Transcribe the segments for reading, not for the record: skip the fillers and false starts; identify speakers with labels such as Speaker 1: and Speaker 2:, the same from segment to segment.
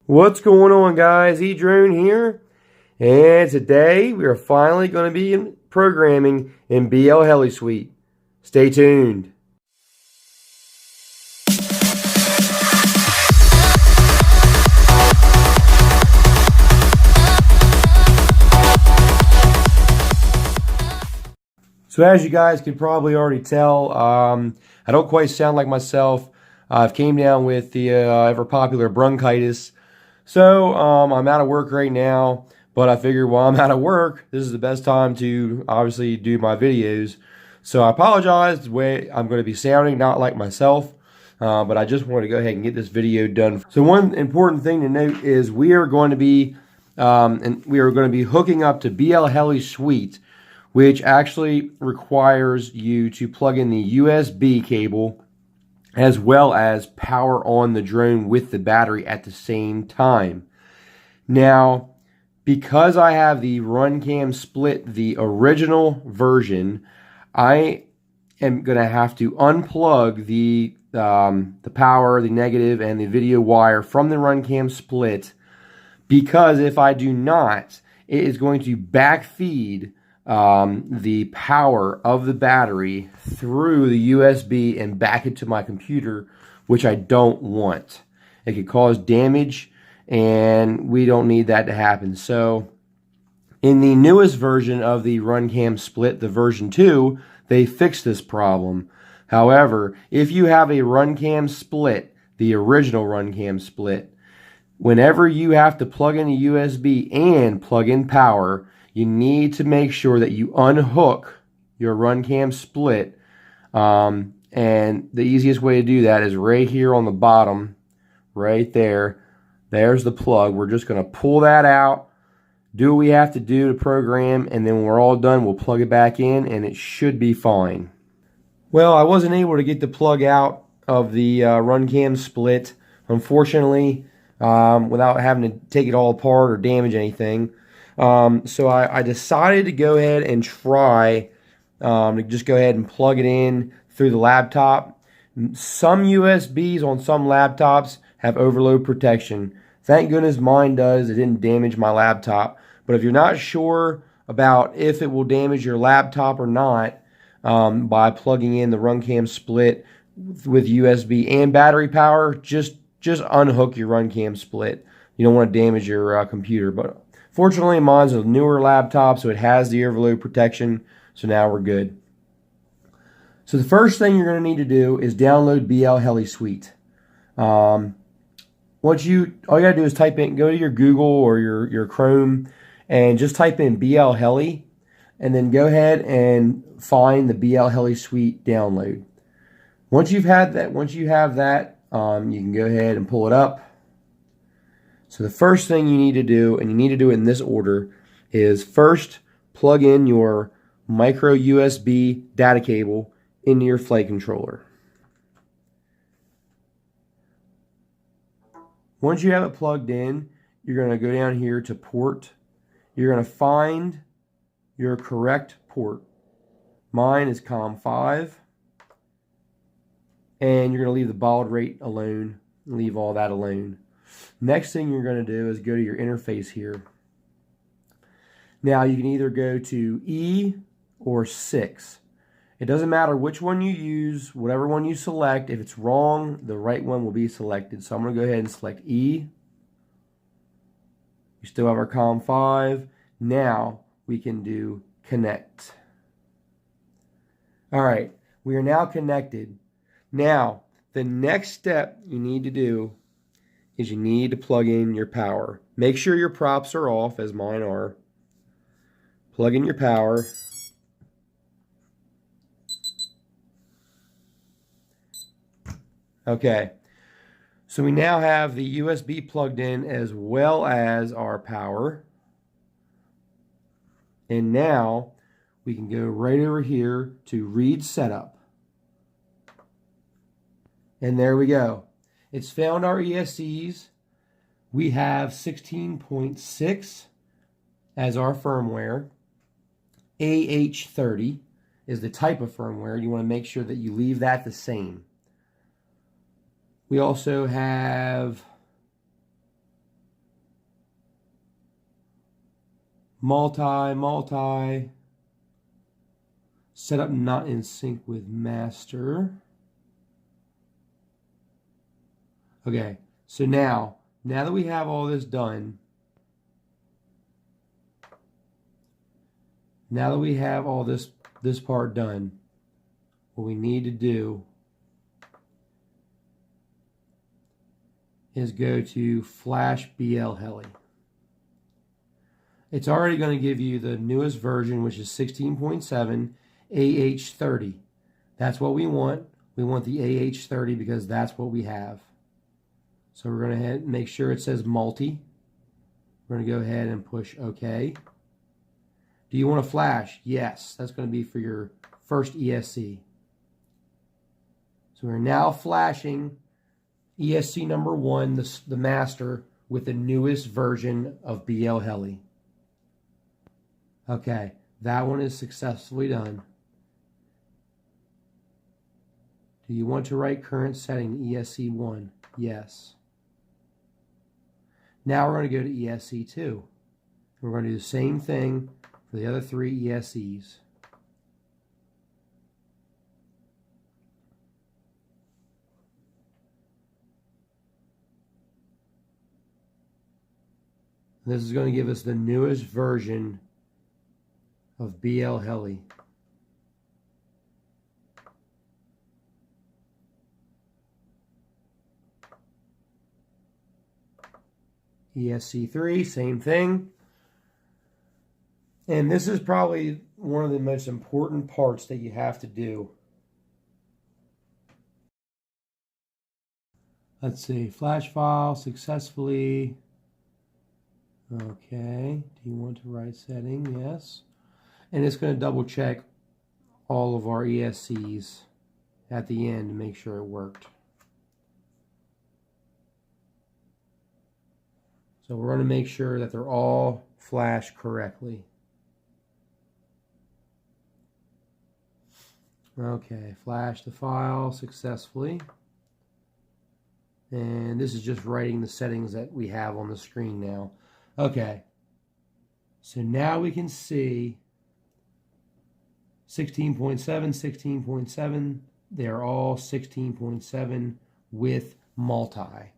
Speaker 1: What's going on, guys? E-Drone here, and today we are finally going to be programming in Blheli Suite. Stay tuned. So as you guys can probably already tell, I don't quite sound like myself. I've came down with the ever popular bronchitis. So I'm out of work right now, but I figured while I'm out of work, this is the best time to obviously do my videos. So I apologize the way I'm going to be sounding, not like myself, but I just wanted to go ahead and get this video done. So one important thing to note is we are going to be hooking up to Blheli Suite, which actually requires you to plug in the USB cable as well as power on the drone with the battery at the same time. Now, because I have the RunCam Split, the original version, I am going to have to unplug the power, the negative, and the video wire from the RunCam Split, because if I do not, it is going to backfeed the power of the battery through the USB and back into my computer, which I don't want. It could cause damage, and we don't need that to happen. So in the newest version of the RunCam Split, the version 2, they fixed this problem. However, if you have a RunCam Split, the original RunCam Split, whenever you have to plug in a USB and plug in power, you need to make sure that you unhook your RunCam Split. And the easiest way to do that is right here on the bottom, right there. There's the plug. We're just going to pull that out, do what we have to do to program, and then when we're all done, we'll plug it back in, and it should be fine. Well, I wasn't able to get the plug out of the RunCam Split, unfortunately, without having to take it all apart or damage anything. So I decided to go ahead and try to just go ahead and plug it in through the laptop. Some USBs on some laptops have overload protection. Thank goodness mine does. It didn't damage my laptop. But if you're not sure about if it will damage your laptop or not, by plugging in the RunCam Split with USB and battery power, just unhook your RunCam Split. You don't want to damage your computer. But fortunately, mine's a newer laptop, so it has the overload protection, so now we're good. So the first thing you're going to need to do is download Blheli Suite. All you got to do is type in, go to your Google or your Chrome, and just type in Blheli, and then go ahead and find the Blheli Suite download. Once you have that, you can go ahead and pull it up. So the first thing you need to do, and you need to do it in this order, is first plug in your micro USB data cable into your flight controller. Once you have it plugged in, you're going to go down here to port. You're going to find your correct port. Mine is COM5. And you're going to leave the baud rate alone. Leave all that alone. Next thing you're going to do is go to your interface here. Now you can either go to E or 6. It doesn't matter which one you use, whatever one you select. If it's wrong, the right one will be selected. So I'm going to go ahead and select E. We still have our COM5. Now we can do connect. All right, we are now connected. Now, the next step you need to do is you need to plug in your power. Make sure your props are off, as mine are. Plug in your power. Okay, so we now have the USB plugged in as well as our power. And now we can go right over here to read setup. And there we go. It's found our ESCs. We have 16.6 as our firmware. AH30 is the type of firmware. You want to make sure that you leave that the same. We also have multi. Setup not in sync with master. Okay, so now that we have all this done, now that we have all this part done, what we need to do is go to Flash Blheli. It's already going to give you the newest version, which is 16.7 AH30. That's what we want. We want the AH30 because that's what we have. So we're going to make sure it says multi. We're going to go ahead and push OK. Do you want a flash? Yes. That's going to be for your first ESC. So we're now flashing ESC number 1, the master, with the newest version of Blheli. Okay, that one is successfully done. Do you want to write current setting to ESC1? Yes. Now we're going to go to ESC2. We're going to do the same thing for the other 3 ESCs. This is going to give us the newest version of Blheli. ESC3, same thing. And this is probably one of the most important parts that you have to do. Let's see, flash file successfully. Okay, do you want to write setting? Yes. And it's going to double check all of our ESCs at the end to make sure it worked. So we're going to make sure that they're all flashed correctly. Okay, flash the file successfully. And this is just writing the settings that we have on the screen now. Okay, so now we can see 16.7, 16.7. They're all 16.7 with multi.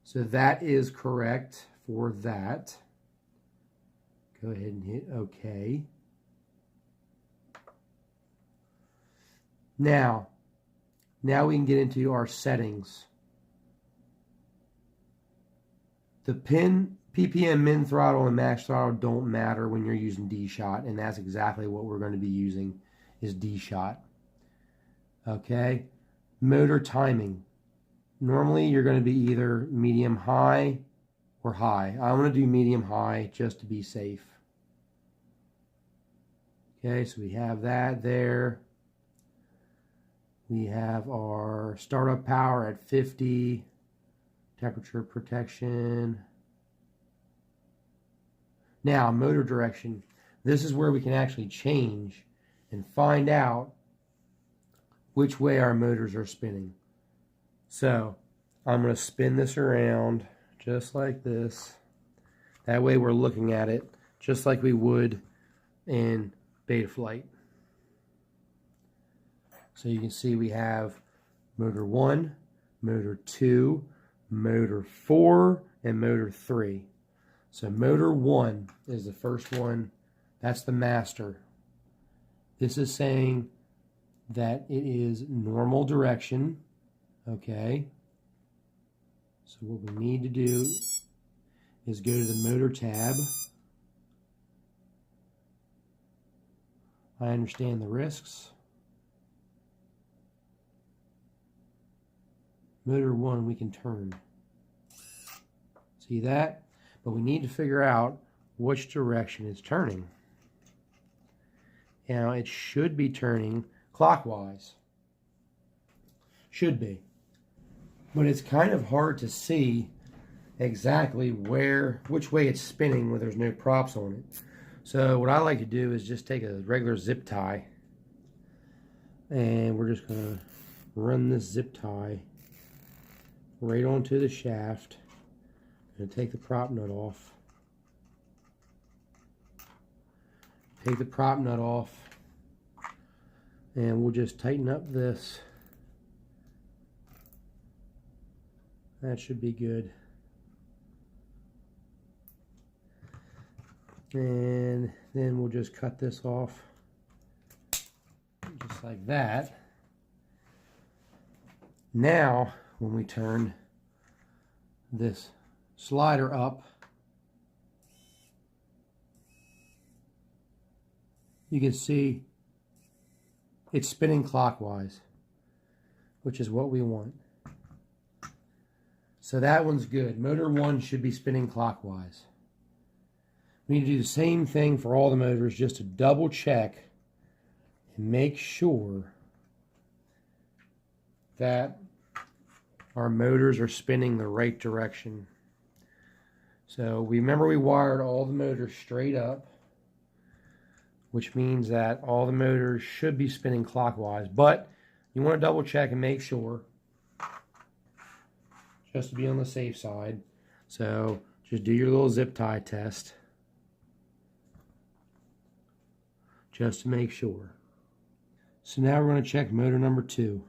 Speaker 1: So that is correct for that. Go ahead and hit OK. Now we can get into our settings. The PPM min throttle and max throttle don't matter when you're using D-Shot, and that's exactly what we're going to be using is D-Shot. Okay, motor timing. Normally you're going to be either medium high or high. I'm going to do medium high just to be safe. Okay, so we have that there. We have our startup power at 50, temperature protection. Now, motor direction. This is where we can actually change and find out which way our motors are spinning. So, I'm going to spin this around just like this. That way we're looking at it just like we would in Betaflight. So you can see we have motor 1, motor 2, motor 4, and motor 3. So motor 1 is the first one. That's the master. This is saying that it is normal direction. Okay. So what we need to do is go to the motor tab. I understand the risks. Motor 1 we can turn. See that? But we need to figure out which direction it's turning. Now it should be turning clockwise. Should be. But it's kind of hard to see exactly which way it's spinning when there's no props on it. So what I like to do is just take a regular zip tie, and we're just going to run this zip tie right onto the shaft. I'm going to take the prop nut off. take the prop nut off, and we'll just tighten up this. That should be good. And then we'll just cut this off just like that. Now, when we turn this slider up, you can see it's spinning clockwise, which is what we want. So that one's good. Motor 1 should be spinning clockwise. We need to do the same thing for all the motors, just to double check and make sure that our motors are spinning the right direction. So remember, we wired all the motors straight up, which means that all the motors should be spinning clockwise, but you want to double check and make sure, just to be on the safe side. So just do your little zip tie test, just to make sure. So now we're going to check motor number 2.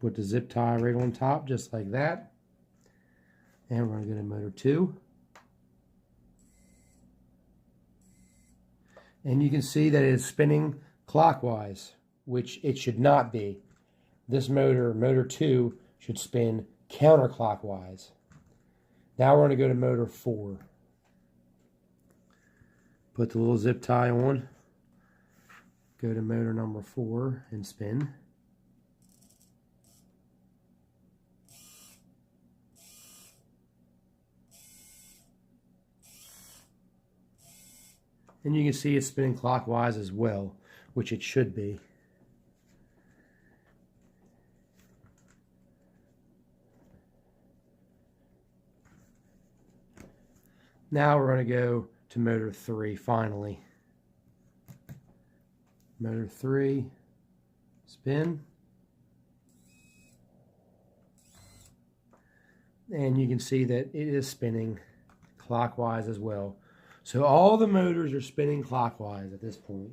Speaker 1: Put the zip tie right on top, just like that. And we're going to go to motor 2. And you can see that it is spinning clockwise, which it should not be. This motor, motor 2, should spin counterclockwise. Now we're going to go to motor 4. Put the little zip tie on. Go to motor number 4 and spin. And you can see it's spinning clockwise as well, which it should be. Now we're going to go to motor 3 finally. Motor 3, spin. And you can see that it is spinning clockwise as well. So all the motors are spinning clockwise at this point.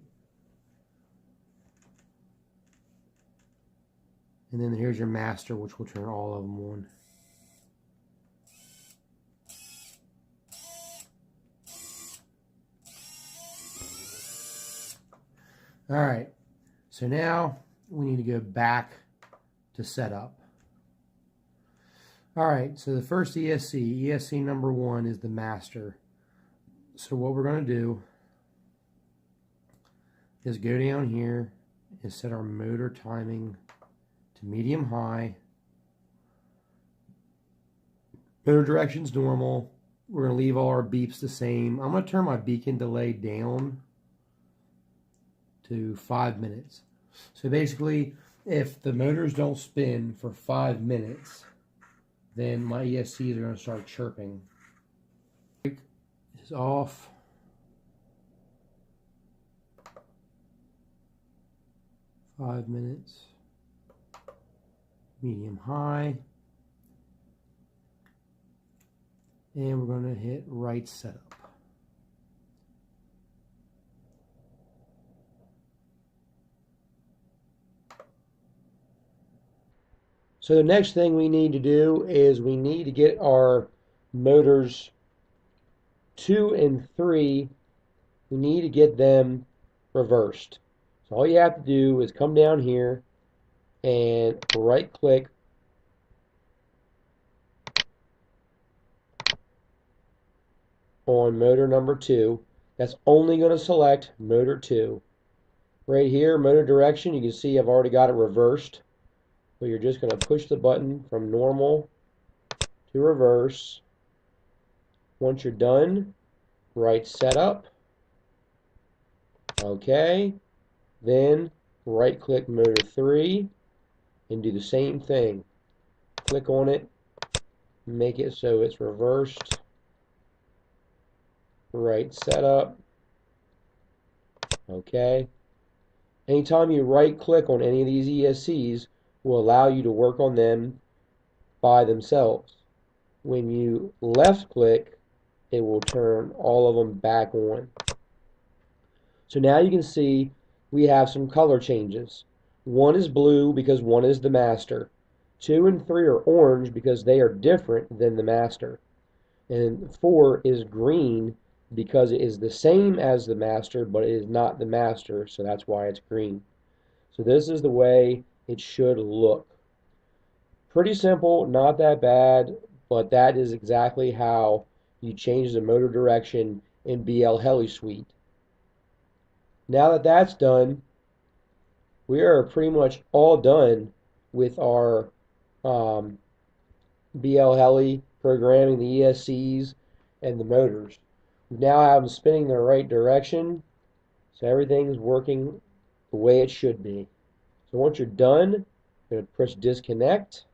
Speaker 1: And then here's your master, which will turn all of them on. All right, so now we need to go back to setup. All right, so the first ESC number 1 is the master. So what we're going to do is go down here and set our motor timing to medium high. Motor direction's normal. We're going to leave all our beeps the same. I'm going to turn my beacon delay down to 5 minutes. So basically, if the motors don't spin for 5 minutes, then my ESCs are going to start chirping. Is off. Five minutes. Medium high. And we're going to hit right setup. So the next thing we need to do is we need to get our motors 2 and 3, we need to get them reversed. So all you have to do is come down here and right click on motor number 2. That's only going to select motor 2. Right here, motor direction, you can see I've already got it reversed. So you're just going to push the button from normal to reverse. Once you're done, right setup. Okay. Then right click motor 3 and do the same thing. Click on it, make it so it's reversed. Right setup. Okay. Anytime you right click on any of these ESCs, will allow you to work on them by themselves. When you left click, it will turn all of them back on. So now you can see we have some color changes. 1 is blue because 1 is the master. 2 and 3 are orange because they are different than the master. And 4 is green because it is the same as the master, but it is not the master, so that's why it's green. So this is the way it should look. Pretty simple, not that bad, but that is exactly how you change the motor direction in Blheli Suite. Now that that's done, we are pretty much all done with our Blheli programming the ESCs and the motors. We now have them spinning in the right direction, so everything's working the way it should be. So once you're done, you're going to press disconnect.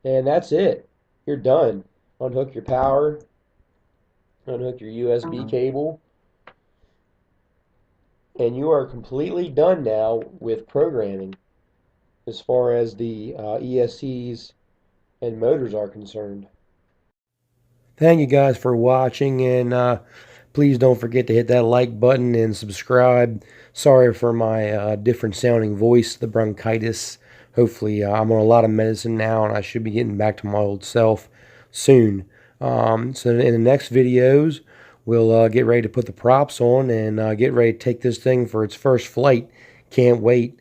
Speaker 1: And that's it. You're done. Unhook your power, unhook your USB cable, and you are completely done now with programming as far as the ESCs and motors are concerned. Thank you guys for watching, and please don't forget to hit that like button and subscribe. Sorry for my different sounding voice, the bronchitis. Hopefully, I'm on a lot of medicine now, and I should be getting back to my old self soon. So in the next videos, we'll get ready to put the props on and get ready to take this thing for its first flight. Can't wait.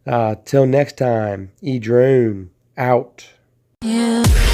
Speaker 1: Till next time, E-Drone out.
Speaker 2: Yeah.